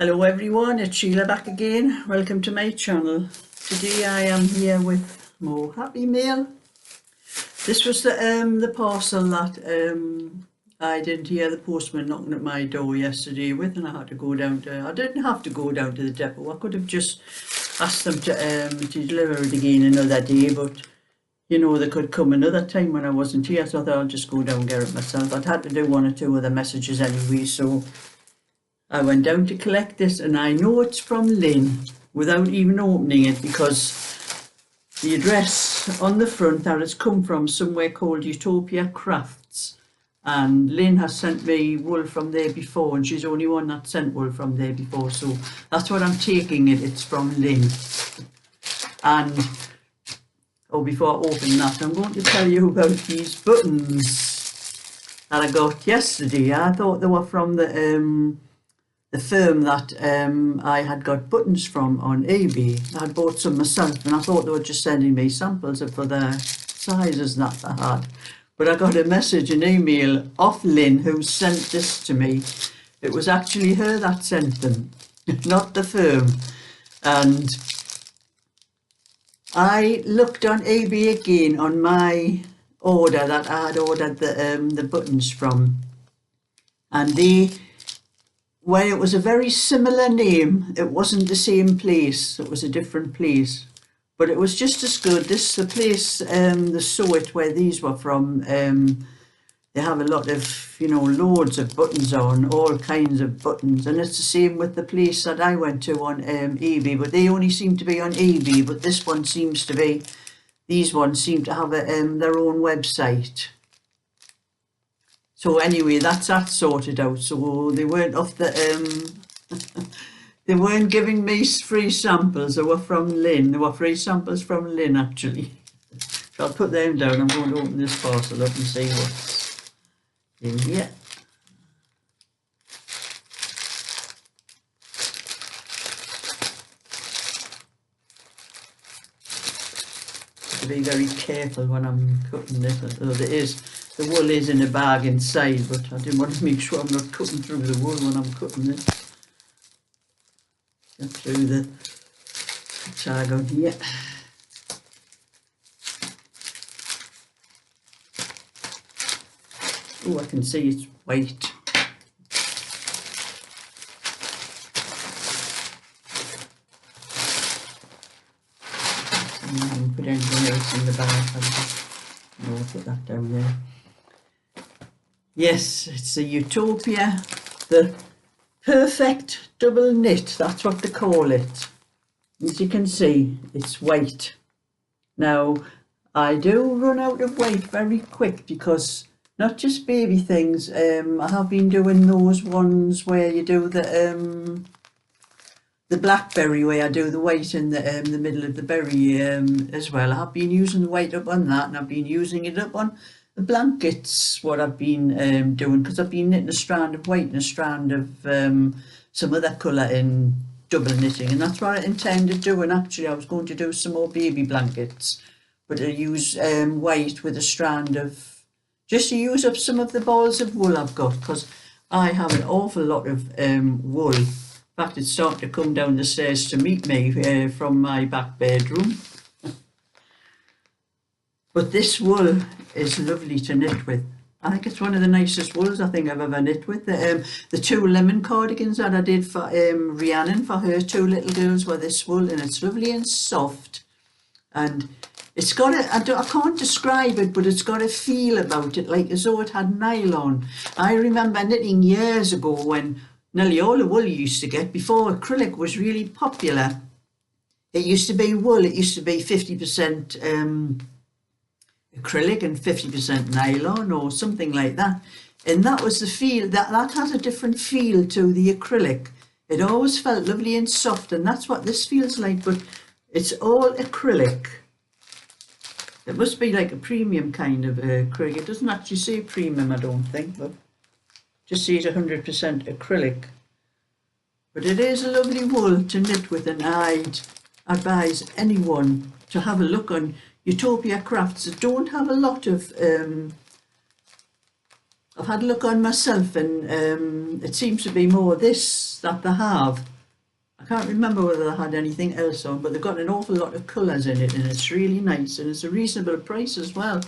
Hello everyone, it's Sheila back again. Welcome to my channel. Today I am here with more Happy Mail. This was the parcel that I didn't hear the postman knocking at my door yesterday with, and I had to go down to, I didn't have to go down to the depot. I could have just asked them to deliver it again another day, but you know, they could come another time when I wasn't here, so I thought I'll just go down and get it myself. I'd had to do one or two other messages anyway, so I went down to collect this, and I know it's from Lynn without even opening it, because the address on the front that it's come from somewhere called Utopia Crafts, and Lynn has sent me wool from there before, and she's the only one that sent wool from there before, so that's what I'm taking it. It's from Lynn. And before I open that, I'm going to tell you about these buttons that I got yesterday. I thought they were from the firm that I had got buttons from on eBay. I had bought some myself, and I thought they were just sending me samples for the sizes that I had. But I got a message, an email off Lynn, who sent this to me. It was actually her that sent them, not the firm. And I looked on eBay again on my order that I had ordered the buttons from, and well, it was a very similar name. It wasn't the same place. It was a different place, but it was just as good. The place, the Sewit where these were from, they have a lot of, you know, loads of buttons on, all kinds of buttons, and it's the same with the place that I went to on eBay, but they only seem to be on eBay, but this one seems to be, these ones seem to have their own website. So anyway, that's that sorted out. So they weren't off the they weren't giving me free samples. They were from Lynn. They were free samples from Lynn, actually. So I'll put them down. I'm going to open this parcel up and see what's in here. To be very careful when I'm cutting this. Although the wool is in a bag inside, but I didn't want to make sure I'm not cutting through the wool when I'm cutting this. Get through the tag on here. Oh, I can see it's white. Put anything else in the bag. I'll put that down there. Yes, it's a Utopia, the perfect double knit, that's what they call it. As you can see, it's white. Now, I do run out of white very quick, because not just baby things, I have been doing those ones where you do the blackberry, where I do the white in the middle of the berry as well. I have been using the white up on that, and I've been using it up on the blankets, what I've been doing, because I've been knitting a strand of white and a strand of some other colour in double knitting, and that's what I intended doing. Actually, I was going to do some more baby blankets, but I use white with a strand of, just to use up some of the balls of wool I've got, because I have an awful lot of wool. In fact, it's starting to come down the stairs to meet me from my back bedroom. But this wool is lovely to knit with. I think it's one of the nicest wools I think I've ever knit with. The two lemon cardigans that I did for Rhiannon, for her two little girls, were this wool, and it's lovely and soft. And it's got I can't describe it, but it's got a feel about it, like as though it had nylon. I remember knitting years ago when nearly all the wool you used to get, before acrylic was really popular. It used to be wool, it used to be 50% acrylic and 50% nylon or something like that, and that was the feel, that has a different feel to the acrylic. It always felt lovely and soft, and that's what this feels like, but it's all acrylic. It must be like a premium kind of acrylic. It doesn't actually say premium, I don't think, but just says 100% acrylic. But it is a lovely wool to knit with, and I'd advise anyone to have a look on Utopia Crafts. They don't have a lot of I've had a look on myself, and it seems to be more this that they have. I can't remember whether they had anything else on, but they've got an awful lot of colours in it, and it's really nice, and it's a reasonable price as well.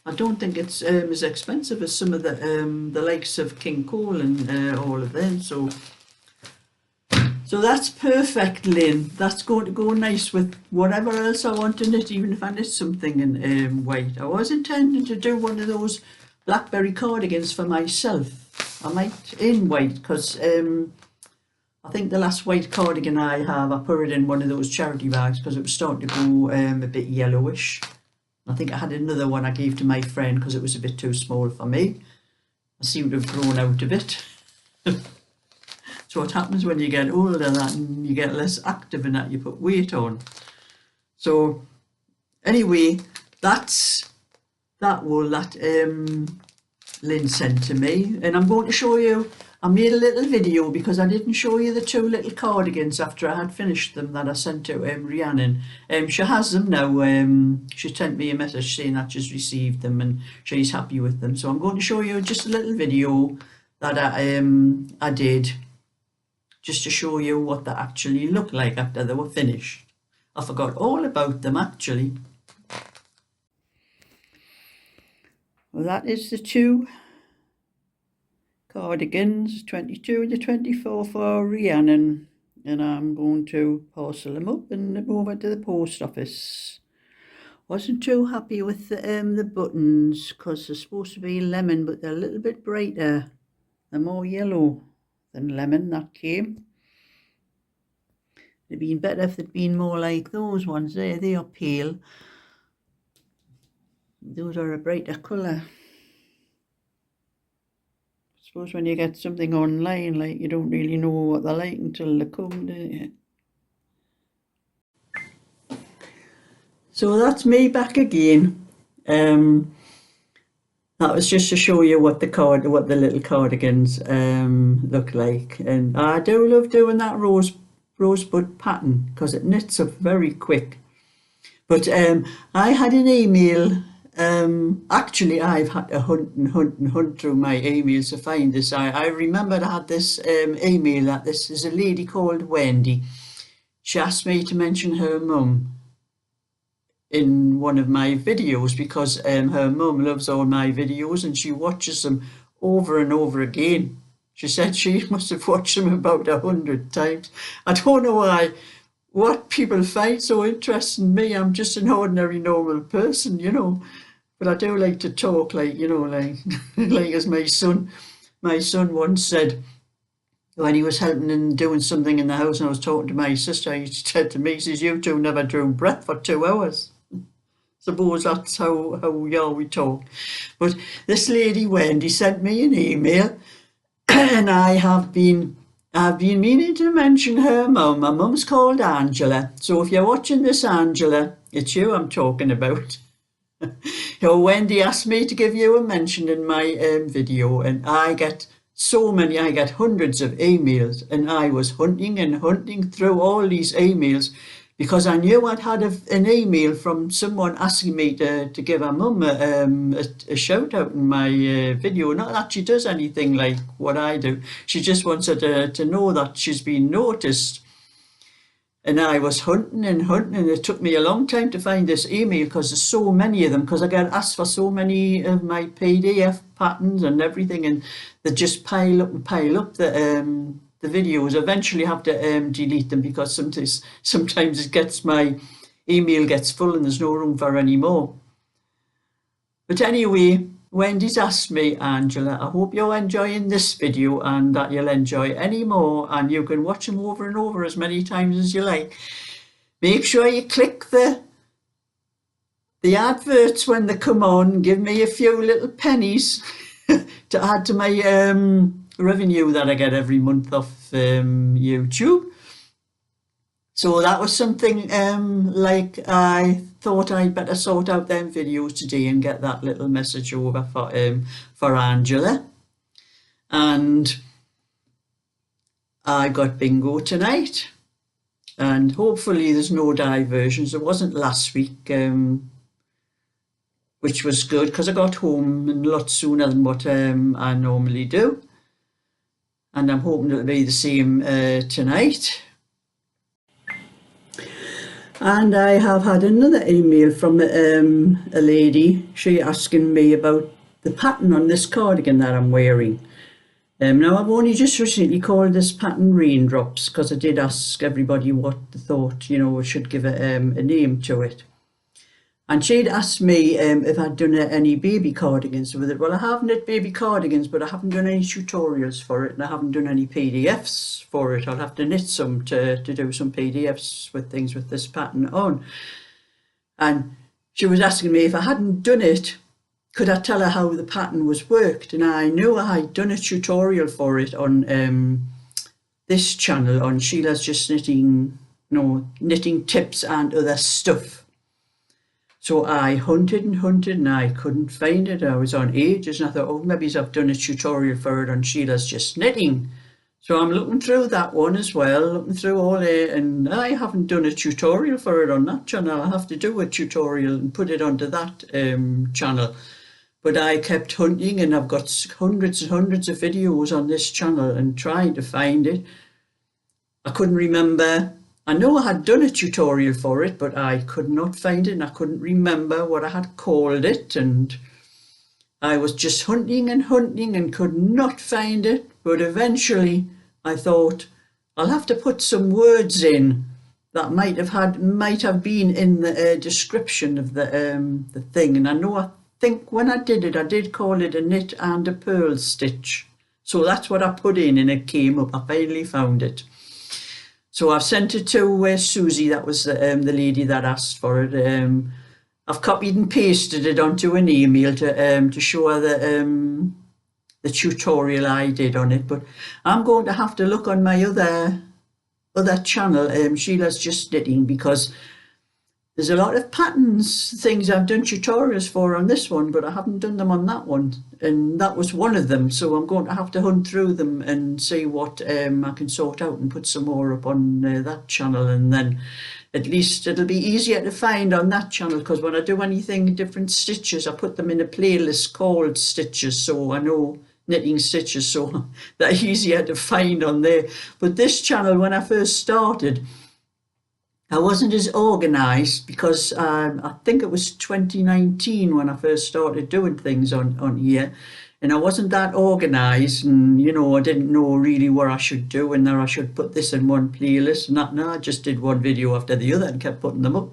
I don't think it's as expensive as some of the likes of King Cole and all of them. So that's perfect, Lynn. That's going to go nice with whatever else I want in it, even if I knit something in white. I was intending to do one of those blackberry cardigans for myself. I might in white, because I think the last white cardigan I have, I put it in one of those charity bags because it was starting to go a bit yellowish. I think I had another one I gave to my friend because it was a bit too small for me. I seem to have grown out a bit. So what happens when you get older that and you get less active and that you put weight on. So anyway, that's that wool that Lynn sent to me, and I'm going to show you. I made a little video because I didn't show you the two little cardigans after I had finished them that I sent to Rhiannon. She has them now. She sent me a message saying that she's received them and she's happy with them. So I'm going to show you just a little video that I did, just to show you what they actually look like after they were finished. I forgot all about them actually. Well, that is the two cardigans, 22 to 24 for Rhiannon, and I'm going to parcel them up and move over to the post office. Wasn't too happy with the buttons because they're supposed to be lemon, but they're a little bit brighter. They're more yellow than lemon that came. It'd been better if they'd been more like those ones there. They are pale. Those are a brighter colour. I suppose when you get something online, like, you don't really know what they're like until they come, do you? So that's me back again. That was just to show you what the little cardigans look like, and I do love doing that rosebud pattern because it knits up very quick. But I had an email. Actually, I've had to hunt through my emails to find this. I remembered I had this email that this is a lady called Wendy. She asked me to mention her mum in one of my videos because her mum loves all my videos and she watches them over and over again. She said she must have watched them about 100 times. I don't know what people find so interesting. Me, I'm just an ordinary normal person, you know. But I do like to talk, like, you know, like like as my son once said when he was helping and doing something in the house, and I was talking to my sister, he said to me, he says, "You two never drew breath for 2 hours." Suppose that's how we talk. But this lady Wendy sent me an email, and I've been meaning to mention her mum. My mum's called Angela. So if you're watching this, Angela, it's you I'm talking about. Wendy asked me to give you a mention in my video, and I get hundreds of emails, and I was hunting through all these emails because I knew I'd had an email from someone asking me to give her mum a shout out in my video. Not that she does anything like what I do, she just wants her to know that she's been noticed. And I was hunting, and it took me a long time to find this email because there's so many of them, because I get asked for so many of my PDF patterns and everything, and they just pile up the videos. Eventually I have to delete them because sometimes my email gets full and there's no room for any more. But anyway, Wendy's asked me, Angela, I hope you're enjoying this video and that you'll enjoy any more, and you can watch them over and over as many times as you like. Make sure you click the adverts when they come on. Give me a few little pennies to add to my revenue that I get every month off YouTube. So that was something like I thought I'd better sort out them videos today and get that little message over for Angela. And I got bingo tonight, and hopefully there's no diversions. There wasn't last week. which was good because I got home a lot sooner than what I normally do. And I'm hoping it'll be the same tonight. And I have had another email from a lady. She asking me about the pattern on this cardigan that I'm wearing. Now I've only just recently called this pattern Raindrops because I did ask everybody what they thought, you know, I should give it a name to it. And she'd asked me if I'd done any baby cardigans with it. Well, I have knit baby cardigans, but I haven't done any tutorials for it, and I haven't done any PDFs for it. I'll have to knit some to do some PDFs with things with this pattern on. And she was asking me if I hadn't done it, could I tell her how the pattern was worked? And I knew I had done a tutorial for it on this channel, on Sheila's Just Knitting, knitting tips and other stuff. So I hunted and I couldn't find it. I was on ages and I thought, oh, maybe I've done a tutorial for it on Sheila's Just Knitting. So I'm looking through that one as well, looking through all it, and I haven't done a tutorial for it on that channel. I have to do a tutorial and put it onto that channel. But I kept hunting, and I've got hundreds and hundreds of videos on this channel and trying to find it. I couldn't remember. I know I had done a tutorial for it, but I could not find it, and I couldn't remember what I had called it, and I was just hunting and could not find it. But eventually I thought I'll have to put some words in that might have been in the description of the thing. And I think when I did it, I did call it a knit and a purl stitch. So that's what I put in, and it came up. I finally found it. So I've sent it to Susie. That was the lady that asked for it. I've copied and pasted it onto an email to show her the tutorial I did on it. But I'm going to have to look on my other channel, Sheila's Just Knitting, because there's a lot of patterns, things I've done tutorials for on this one, but I haven't done them on that one. And that was one of them. So I'm going to have to hunt through them and see what I can sort out and put some more up on that channel. And then at least it'll be easier to find on that channel, because when I do anything, different stitches, I put them in a playlist called Stitches. So I know knitting stitches, so they're easier to find on there. But this channel, when I first started, I wasn't as organised because I think it was 2019 when I first started doing things on here, and I wasn't that organised, and I didn't know really what I should do and that I should put this in one playlist and that. No, I just did one video after the other and kept putting them up.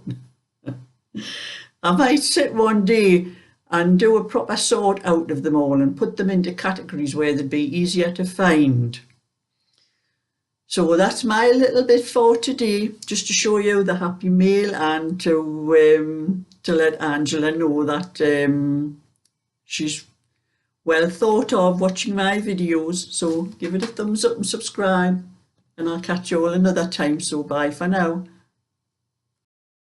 I might sit one day and do a proper sort out of them all and put them into categories where they'd be easier to find. So that's my little bit for today, just to show you the happy mail and to let Angela know that she's well thought of watching my videos. So give it a thumbs up and subscribe, and I'll catch you all another time. So bye for now.